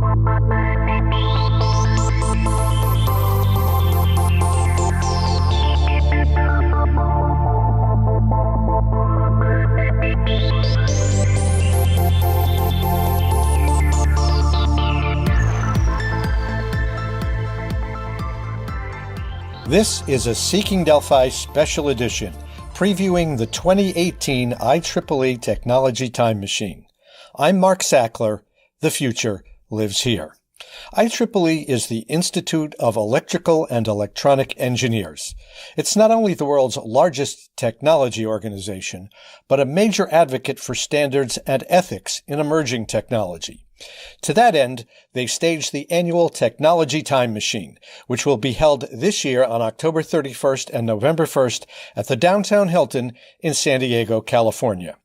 This is a Seeking Delphi special edition, previewing the 2018 IEEE Technology Time Machine. I'm Mark Sackler. The future lives here. IEEE is the Institute of Electrical and Electronic Engineers. It's not only the world's largest technology organization, but a major advocate for standards and ethics in emerging technology. To that end, they staged the annual Technology Time Machine, which will be held this year on October 31st and November 1st at the Downtown Hilton in San Diego, California.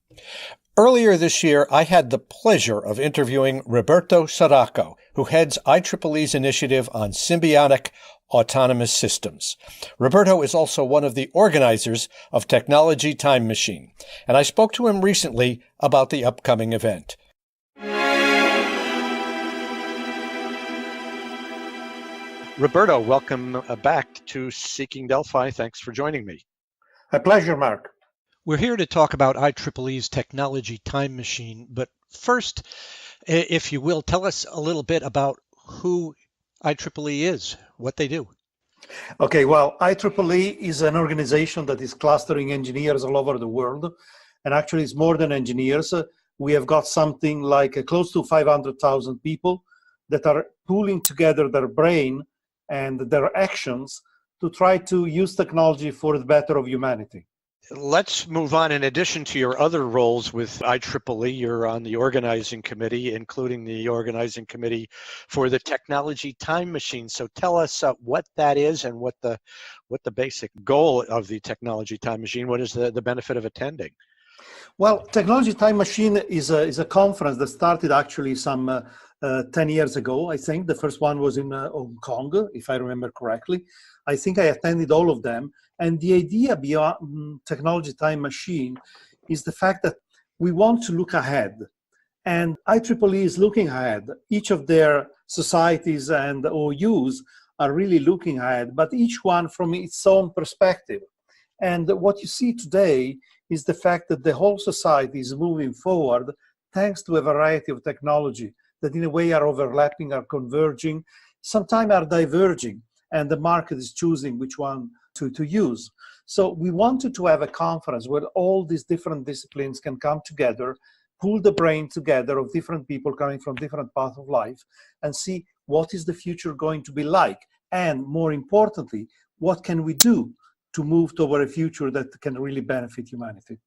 Earlier this year, I had the pleasure of interviewing Roberto Saracco, who heads IEEE's initiative on symbiotic autonomous systems. Roberto is also one of the organizers of Technology Time Machine, and I spoke to him recently about the upcoming event. Roberto, welcome back to Seeking Delphi. Thanks for joining me. A pleasure, Mark. We're here to talk about IEEE's Technology Time Machine, but first, if you will, tell us a little bit about who IEEE is, what they do. Okay, well, IEEE is an organization that is clustering engineers all over the world, and actually it's more than engineers. We have got something like close to 500,000 people that are pooling together their brain and their actions to try to use technology for the better of humanity. Let's move on. In addition to your other roles with IEEE, you're on the organizing committee, including the organizing committee for the Technology Time Machine. So tell us what that is and what the basic goal of the Technology Time Machine. What is the benefit of attending? Well, Technology Time Machine is a conference that started actually some 10 years ago, I think. The first one was in Hong Kong, if I remember correctly. I think I attended all of them. And the idea beyond Technology Time Machine is the fact that we want to look ahead. And IEEE is looking ahead. Each of their societies and OUs are really looking ahead, but each one from its own perspective. And what you see today is the fact that the whole society is moving forward thanks to a variety of technology that in a way are overlapping, are converging, sometimes are diverging, and the market is choosing which one to use. So we wanted to have a conference where all these different disciplines can come together, pull the brain together of different people coming from different paths of life, and see what is the future going to be like, and more importantly, what can we do to move toward a future that can really benefit humanity.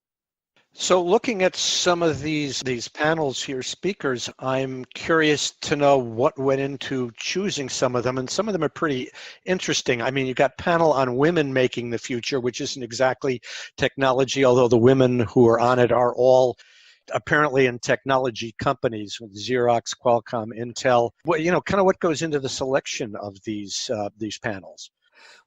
So looking at some of these panels here, speakers, I'm curious to know what went into choosing some of them, and some of them are pretty interesting. I mean, you've got panel on women making the future, which isn't exactly technology, although the women who are on it are all apparently in technology companies with Xerox, Qualcomm, Intel. Kind of what goes into the selection of these panels?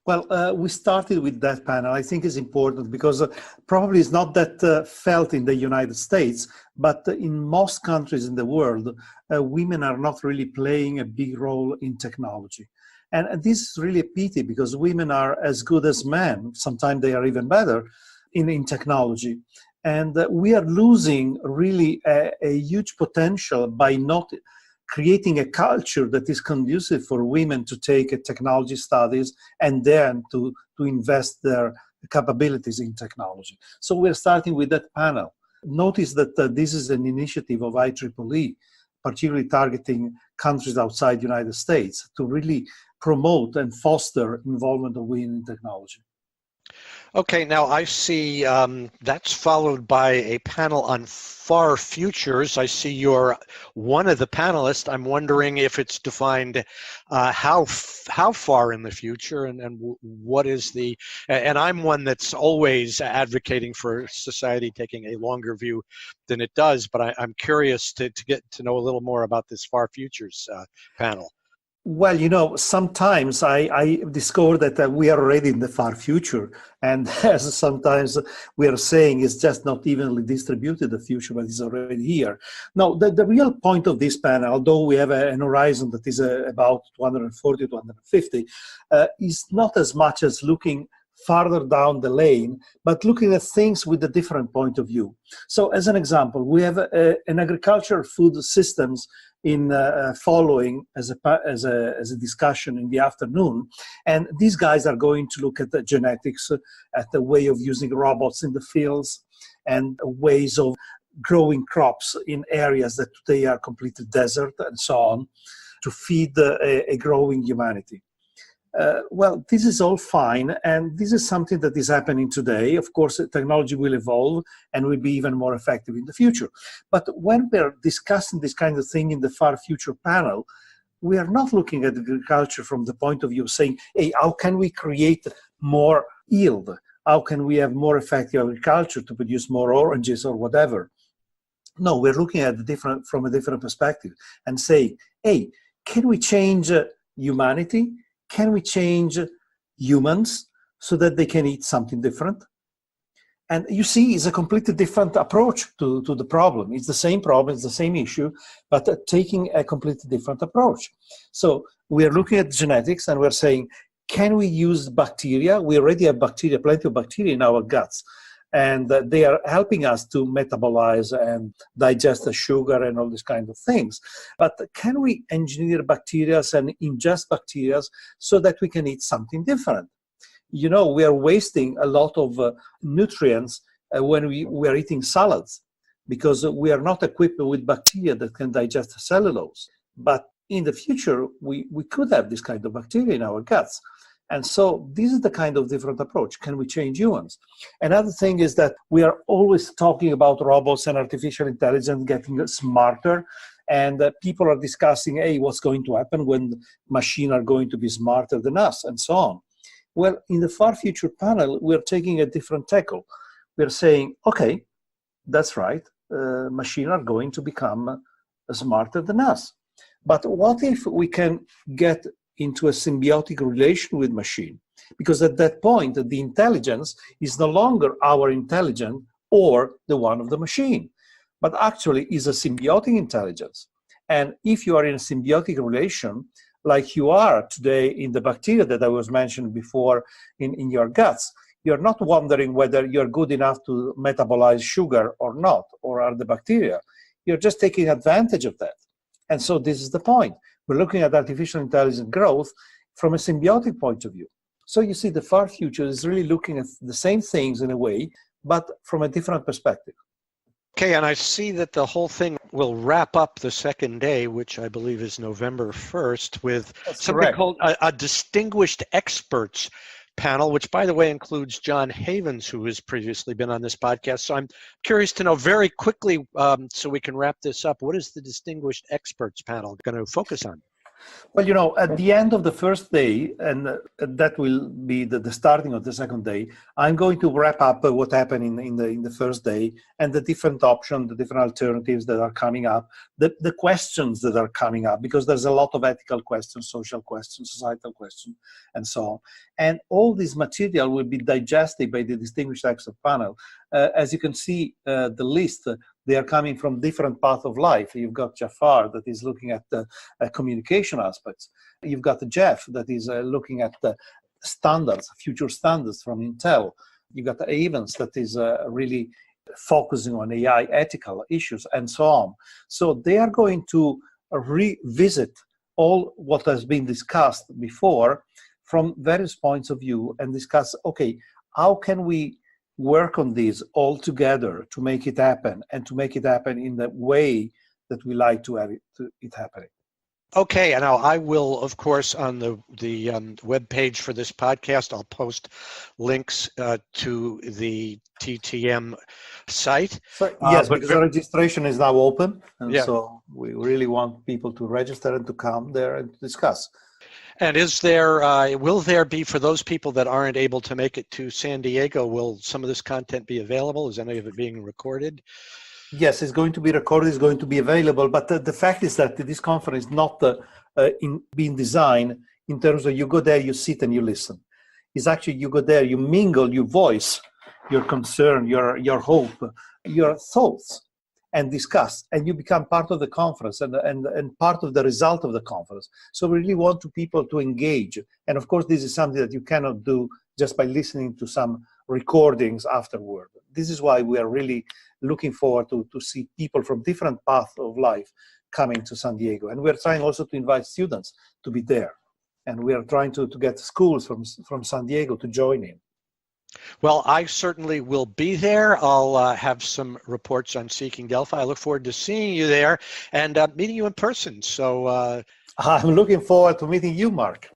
Well, we started with that panel. I think it's important because probably it's not that felt in the United States, but in most countries in the world, women are not really playing a big role in technology. And this is really a pity because women are as good as men. Sometimes they are even better in technology. And we are losing really a huge potential by not creating a culture that is conducive for women to take technology studies and then to invest their capabilities in technology. So we're starting with that panel. Notice that this is an initiative of IEEE, particularly targeting countries outside the United States to really promote and foster involvement of women in technology. Okay, now I see that's followed by a panel on far futures. I see you're one of the panelists. I'm wondering if it's defined how far in the future and what is the, and I'm one that's always advocating for society taking a longer view than it does, but I'm curious to get to know a little more about this far futures panel. Well, sometimes I discover that we are already in the far future. And as sometimes we are saying, it's just not evenly distributed, the future, but it's already here. Now, the real point of this panel, although we have an horizon that is about 240, 250, is not as much as looking farther down the lane, but looking at things with a different point of view. So as an example, we have an agricultural food systems in following as a discussion in the afternoon. And these guys are going to look at the genetics, at the way of using robots in the fields, and ways of growing crops in areas that today are completely desert and so on, to feed a growing humanity. Well, this is all fine, and this is something that is happening today. Of course, technology will evolve and will be even more effective in the future. But when we're discussing this kind of thing in the far future panel, we are not looking at agriculture from the point of view of saying, hey, how can we create more yield? How can we have more effective agriculture to produce more oranges or whatever? No, we're looking at it from a different perspective and say, hey, can we change humanity? Can we change humans so that they can eat something different? And you see, it's a completely different approach to the problem. It's the same problem, it's the same issue, but taking a completely different approach. So we're looking at genetics and we're saying, can we use bacteria? We already have bacteria, plenty of bacteria in our guts. And they are helping us to metabolize and digest the sugar and all these kinds of things. But can we engineer bacteria and ingest bacteria so that we can eat something different? We are wasting a lot of nutrients when we are eating salads, because we are not equipped with bacteria that can digest cellulose. But in the future, we could have this kind of bacteria in our guts. And so this is the kind of different approach. Can we change humans? Another thing is that we are always talking about robots and artificial intelligence getting smarter. And people are discussing, hey, what's going to happen when machines are going to be smarter than us and so on. Well, in the far future panel, we're taking a different tackle. We're saying, okay, that's right. Machines are going to become smarter than us. But what if we can get into a symbiotic relation with machine? Because at that point, the intelligence is no longer our intelligence or the one of the machine, but actually is a symbiotic intelligence. And if you are in a symbiotic relation, like you are today in the bacteria that I was mentioning before in your guts, you're not wondering whether you're good enough to metabolize sugar or not, or are the bacteria. You're just taking advantage of that. And so this is the point. We're looking at artificial intelligence growth from a symbiotic point of view. So you see, the far future is really looking at the same things in a way, but from a different perspective. Okay, and I see that the whole thing will wrap up the second day, which I believe is November 1st, with That's something correct. called a distinguished experts panel, which, by the way, includes John Havens, who has previously been on this podcast. So I'm curious to know very quickly, so we can wrap this up, what is the distinguished experts panel going to focus on? Well, at the end of the first day, and that will be the starting of the second day, I'm going to wrap up what happened in the first day and the different options, the different alternatives that are coming up, the questions that are coming up, because there's a lot of ethical questions, social questions, societal questions, and so on. And all this material will be digested by the distinguished expert panel. As you can see, the list, they are coming from different paths of life. You've got Jafar that is looking at the communication aspects. You've got Jeff that is looking at the standards, future standards from Intel. You've got Evans that is really focusing on AI ethical issues and so on. So they are going to revisit all what has been discussed before from various points of view and discuss, okay, how can we work on this all together to make it happen, and to make it happen in the way that we like to have it happening. Okay, and now I will, of course, on the web page for this podcast, I'll post links to the TTM site. So, yes, because the registration is now open, and so we really want people to register and to come there and discuss. And will there be, for those people that aren't able to make it to San Diego, will some of this content be available? Is any of it being recorded? Yes, it's going to be recorded, it's going to be available, but the fact is that this conference is not in being designed in terms of you go there, you sit and you listen. It's actually you go there, you mingle, you voice your concern, your hope, your thoughts, and discuss, and you become part of the conference and part of the result of the conference. So we really want people to engage. And of course, this is something that you cannot do just by listening to some recordings afterward. This is why we are really looking forward to see people from different paths of life coming to San Diego. And we're trying also to invite students to be there. And we are trying to get schools from San Diego to join in. Well, I certainly will be there. I'll have some reports on Seeking Delphi. I look forward to seeing you there and meeting you in person. So I'm looking forward to meeting you, Mark.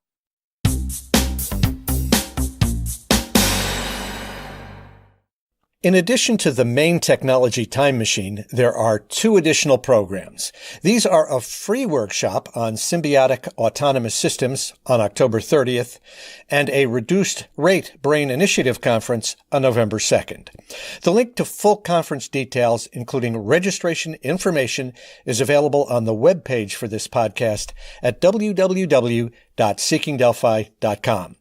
In addition to the main technology time machine, there are 2 additional programs. These are a free workshop on symbiotic autonomous systems on October 30th and a reduced rate brain initiative conference on November 2nd. The link to full conference details, including registration information, is available on the webpage for this podcast at www.seekingdelphi.com.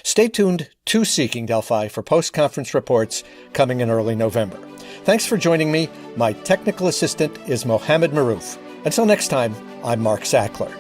Stay tuned to Seeking Delphi for post-conference reports coming in early November. Thanks for joining me. My technical assistant is Mohammed Maroof. Until next time, I'm Mark Sackler.